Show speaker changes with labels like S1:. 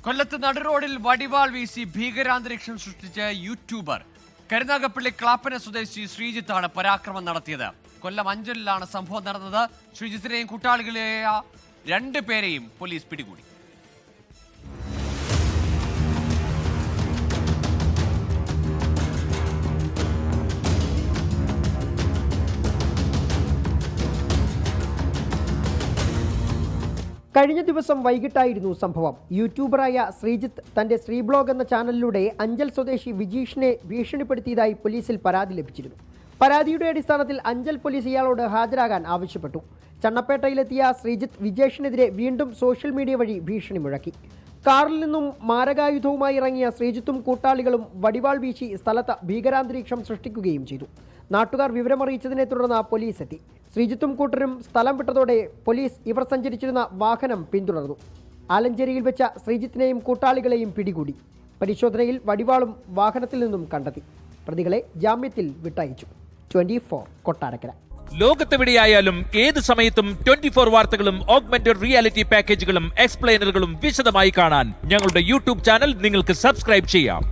S1: കൊല്ലത്ത് നടുറോഡിൽ വടിവാൾ വീശി ഭീകരാന്തരീക്ഷം സൃഷ്ടിച്ച യൂട്യൂബർ കരുനാഗപ്പള്ളി ക്ലാപ്പന സ്വദേശി ശ്രീജിത്താണ് പരാക്രമം നടത്തിയത്. കൊല്ലം അഞ്ചലിലാണ് സംഭവം നടന്നത്. ശ്രീജിത്തിനെയും കൂട്ടാളികളെയ 2 പേരെയും പോലീസ് പിടികൂടി.
S2: കഴിഞ്ഞ ദിവസം വൈകിട്ടായിരുന്നു സംഭവം. യൂട്യൂബറായ ശ്രീജിത്ത് തന്റെ ശ്രീബ്ലോഗ് എന്ന ചാനലിലൂടെ അഞ്ചൽ സ്വദേശി വിജീഷിനെ ഭീഷണിപ്പെടുത്തിയതായി പോലീസിൽ പരാതി ലഭിച്ചിരുന്നു. പരാതിയുടെ അടിസ്ഥാനത്തിൽ അഞ്ചൽ പോലീസ് ഇയാളോട് ഹാജരാകാൻ ആവശ്യപ്പെട്ടു. ചണ്ണപ്പേട്ടയിലെത്തിയ ശ്രീജിത്ത് വിജേഷിനെതിരെ വീണ്ടും സോഷ്യൽ മീഡിയ വഴി ഭീഷണി മുഴക്കി. കാറിൽ നിന്നും മാരകായുധവുമായി ഇറങ്ങിയ ശ്രീജിത്തും കൂട്ടാളികളും വടിവാൾ വീശി സ്ഥലത്ത് ഭീകരാന്തരീക്ഷം സൃഷ്ടിക്കുകയും ചെയ്തു. നാട്ടുകാർ വിവരമറിയിച്ചതിനെ തുടർന്ന് പോലീസ് എത്തി. ശ്രീജിത്തും കൂട്ടരും സ്ഥലം വിട്ടതോടെ പോലീസ് ഇവർ സഞ്ചരിച്ചിരുന്ന വാഹനം പിന്തുടർന്നു. ആലഞ്ചേരിയിൽ വെച്ച ശ്രീജിത്തിനെയും കൂട്ടാളികളെയും പിടികൂടി. പരിശോധനയിൽ വടിവാളും വാഹനത്തിൽ നിന്നും കണ്ടെത്തി. പ്രതികളെ ജാമ്യത്തിൽ വിട്ടയച്ചു. 24 കൊട്ടാരക്കര.
S3: ലോകത്തെവിടെയായാലും ഏത് സമയത്തും 24 വാർത്തകളും ഓഗ്മെന്റഡ് റിയാലിറ്റി പാക്കേജുകളും എക്സ്പ്ലെയിനറുകളും വിശദമായി കാണാൻ ഞങ്ങളുടെ യൂട്യൂബ് ചാനൽ നിങ്ങൾക്ക് സബ്സ്ക്രൈബ് ചെയ്യാം.